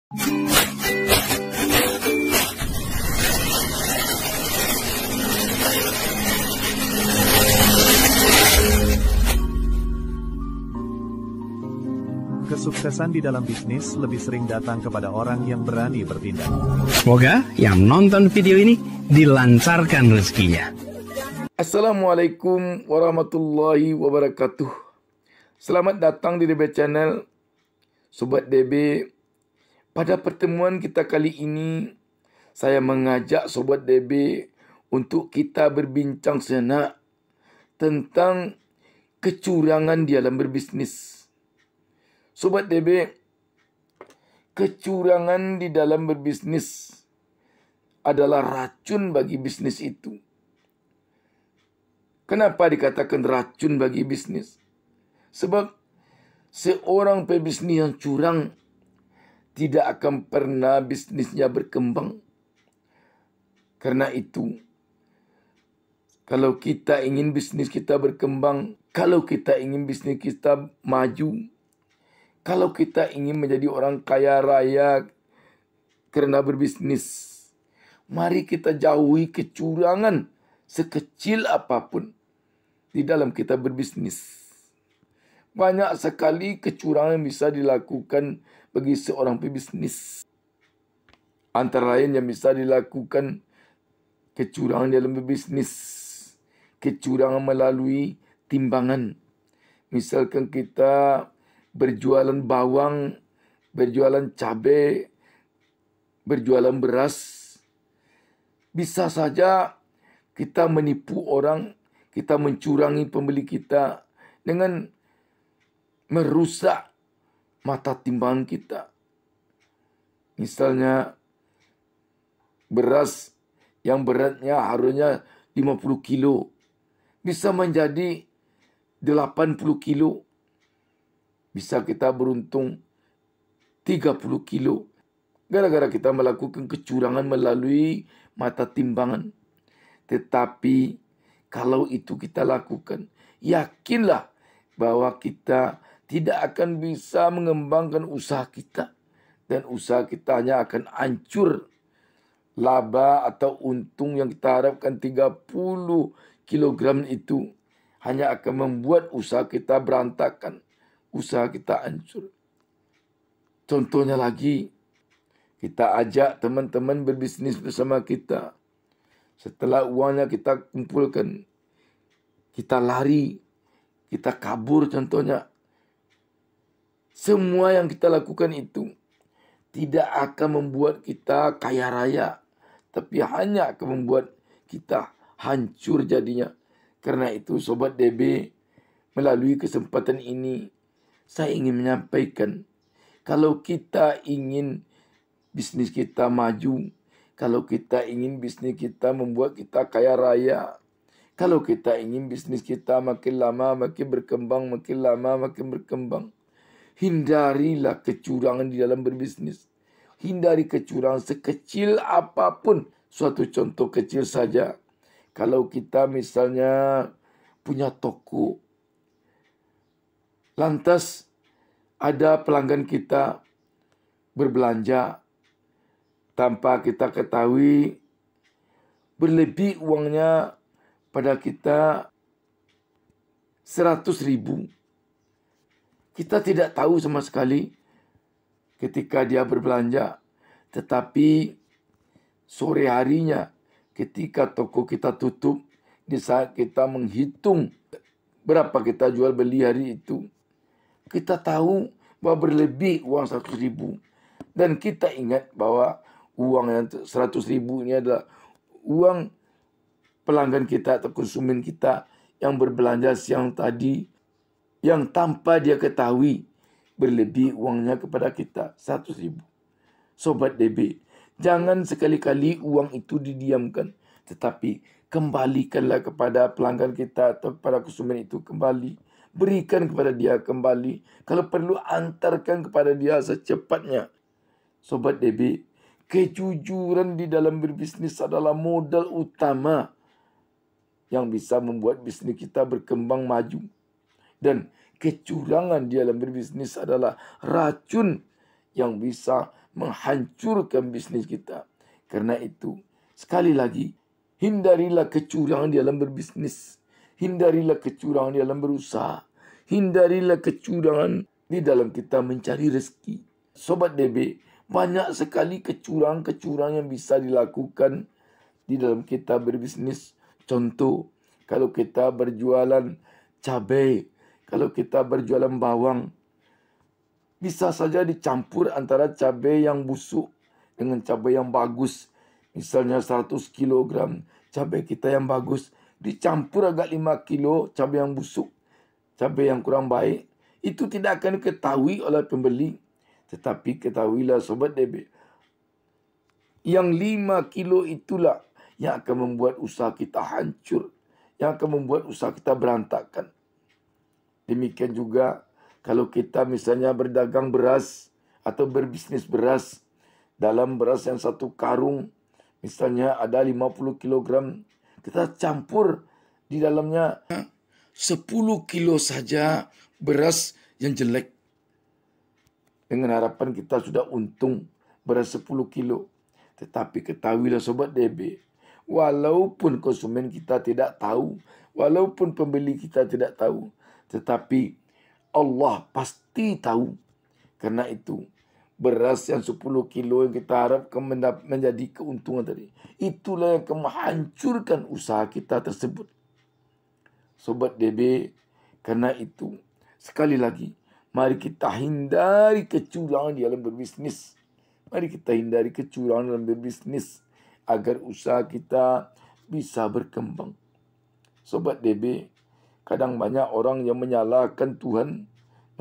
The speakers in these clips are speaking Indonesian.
Kesuksesan di dalam bisnis lebih sering datang kepada orang yang berani bertindak. Semoga yang nonton video ini dilancarkan rezekinya. Assalamualaikum warahmatullahi wabarakatuh. Selamat datang di DB Channel, Sobat DB. Pada pertemuan kita kali ini, saya mengajak Sobat DB untuk kita berbincang sejenak tentang kecurangan di dalam berbisnis. Sobat DB, kecurangan di dalam berbisnis adalah racun bagi bisnis itu. Kenapa dikatakan racun bagi bisnis? Sebab seorang pebisnis yang curang tidak akan pernah bisnisnya berkembang. Karena itu, kalau kita ingin bisnis kita berkembang, kalau kita ingin bisnis kita maju, kalau kita ingin menjadi orang kaya raya karena berbisnis, mari kita jauhi kecurangan sekecil apapun di dalam kita berbisnis. Banyak sekali kecurangan yang bisa dilakukan bagi seorang pebisnis. Antara lain yang bisa dilakukan kecurangan dalam berbisnis, kecurangan melalui timbangan. Misalkan kita berjualan bawang, berjualan cabai, berjualan beras. Bisa saja kita menipu orang, kita mencurangi pembeli kita dengan merusak mata timbangan kita. Misalnya beras yang beratnya harusnya 50 kilo bisa menjadi 80 kilo. Bisa kita beruntung 30 kilo. Gara-gara kita melakukan kecurangan melalui mata timbangan. Tetapi kalau itu kita lakukan, yakinlah bahwa kita tidak akan bisa mengembangkan usaha kita. Dan usaha kita hanya akan hancur. Laba atau untung yang kita harapkan 30 kilogram itu hanya akan membuat usaha kita berantakan. Usaha kita hancur. Contohnya lagi, kita ajak teman-teman berbisnis bersama kita. Setelah uangnya kita kumpulkan, kita lari, kita kabur contohnya. Semua yang kita lakukan itu tidak akan membuat kita kaya raya, tapi hanya akan membuat kita hancur jadinya. Karena itu Sobat DB, melalui kesempatan ini, saya ingin menyampaikan, kalau kita ingin bisnis kita maju, kalau kita ingin bisnis kita membuat kita kaya raya, kalau kita ingin bisnis kita makin lama makin berkembang, makin lama makin berkembang, hindarilah kecurangan di dalam berbisnis. Hindari kecurangan sekecil apapun. Suatu contoh kecil saja. Kalau kita misalnya punya toko, lantas ada pelanggan kita berbelanja tanpa kita ketahui, berlebih uangnya pada kita 100.000. Kita tidak tahu sama sekali ketika dia berbelanja. Tetapi sore harinya ketika toko kita tutup, di saat kita menghitung berapa kita jual beli hari itu, kita tahu bahwa berlebih uang 100.000. Dan kita ingat bahwa uang yang 100.000 ini adalah uang pelanggan kita atau konsumen kita yang berbelanja siang tadi, yang tanpa dia ketahui berlebih uangnya kepada kita 100.000. Sobat DB, jangan sekali-kali uang itu didiamkan, tetapi kembalikanlah kepada pelanggan kita atau kepada konsumen itu kembali. Berikan kepada dia kembali. Kalau perlu antarkan kepada dia secepatnya. Sobat DB, kejujuran di dalam berbisnis adalah modal utama yang bisa membuat bisnis kita berkembang maju. Dan kecurangan di dalam berbisnis adalah racun yang bisa menghancurkan bisnis kita. Karena itu, sekali lagi, hindarilah kecurangan di dalam berbisnis. Hindarilah kecurangan di dalam berusaha. Hindarilah kecurangan di dalam kita mencari rezeki. Sobat DB, banyak sekali kecurangan-kecurangan yang bisa dilakukan di dalam kita berbisnis. Contoh, kalau kita berjualan cabai, kalau kita berjualan bawang, bisa saja dicampur antara cabai yang busuk dengan cabai yang bagus. Misalnya 100 kilogram cabai kita yang bagus, dicampur agak 5 kilo cabai yang busuk, cabai yang kurang baik. Itu tidak akan diketahui oleh pembeli. Tetapi ketahuilah Sobat DB, yang 5 kilo itulah yang akan membuat usaha kita hancur, yang akan membuat usaha kita berantakan. Demikian juga kalau kita misalnya berdagang beras atau berbisnis beras. Dalam beras yang satu karung, misalnya ada 50 kilogram, kita campur di dalamnya 10 kilo saja beras yang jelek. Dengan harapan kita sudah untung beras 10 kilo. Tetapi ketahuilah Sobat DB, walaupun konsumen kita tidak tahu, walaupun pembeli kita tidak tahu, tetapi Allah pasti tahu. Karena itu, beras yang 10 kilo yang kita harapkan menjadi keuntungan tadi, itulah yang akan menghancurkan usaha kita tersebut. Sobat DB, karena itu, sekali lagi, mari kita hindari kecurangan di dalam berbisnis. Mari kita hindari kecurangan dalam berbisnis agar usaha kita bisa berkembang. Sobat DB, kadang banyak orang yang menyalahkan Tuhan,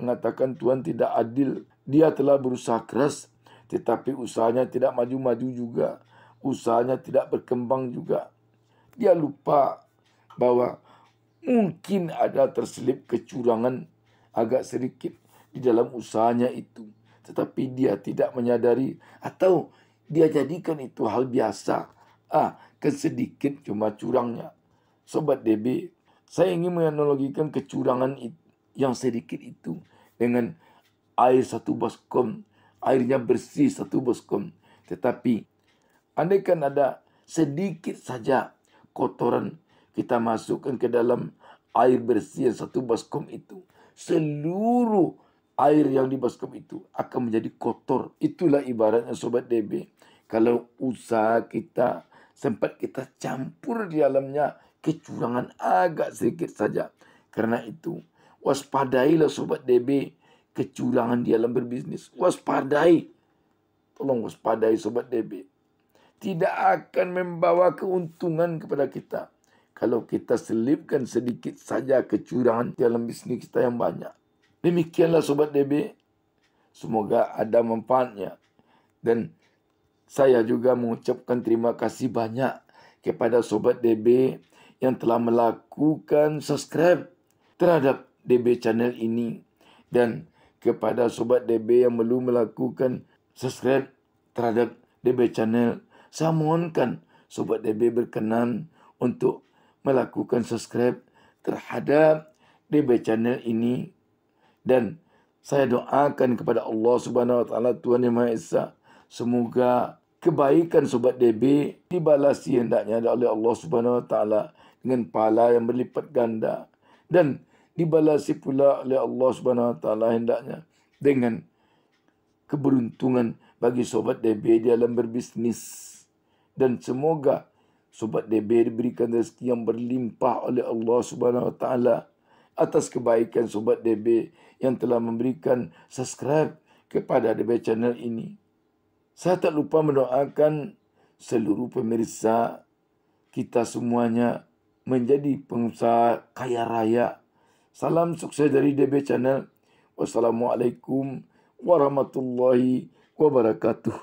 mengatakan Tuhan tidak adil. Dia telah berusaha keras, tetapi usahanya tidak maju-maju juga. Usahanya tidak berkembang juga. Dia lupa bahwa mungkin ada terselip kecurangan agak sedikit di dalam usahanya itu. Tetapi dia tidak menyadari atau dia jadikan itu hal biasa. Sedikit cuma curangnya. Sobat DB, saya ingin menganalogikan kecurangan yang sedikit itu dengan air 1 baskom. Airnya bersih 1 baskom. Tetapi andaikan ada sedikit saja kotoran kita masukkan ke dalam air bersih yang 1 baskom itu, seluruh air yang di baskom itu akan menjadi kotor. Itulah ibaratnya Sobat DB. Kalau usaha kita sempat kita campur di dalamnya kecurangan agak sedikit saja. Karena itu, waspadailah Sobat DB kecurangan di dalam berbisnis. Waspadai. Tolong waspadai Sobat DB. Tidak akan membawa keuntungan kepada kita kalau kita selipkan sedikit saja kecurangan dalam bisnis kita yang banyak. Demikianlah Sobat DB. Semoga ada manfaatnya. Dan saya juga mengucapkan terima kasih banyak kepada Sobat DB yang telah melakukan subscribe terhadap DB channel ini. Dan kepada Sobat DB yang belum melakukan subscribe terhadap DB channel, saya mohonkan Sobat DB berkenan untuk melakukan subscribe terhadap DB channel ini. Dan saya doakan kepada Allah Subhanahu wa taala, Tuhan Yang Maha Esa, semoga kebaikan Sobat DB dibalasi hendaknya oleh Allah Subhanahu wa taala dengan pahala yang berlipat ganda, dan dibalasi pula oleh Allah Subhanahu wa taala hendaknya dengan keberuntungan bagi Sobat DB dalam berbisnis. Dan semoga Sobat DB diberikan rezeki yang berlimpah oleh Allah Subhanahu wa taala atas kebaikan Sobat DB yang telah memberikan subscribe kepada DB channel ini. Saya tak lupa mendoakan seluruh pemirsa kita semuanya menjadi pengusaha kaya raya. Salam sukses dari DB channel. Wassalamualaikum warahmatullahi wabarakatuh.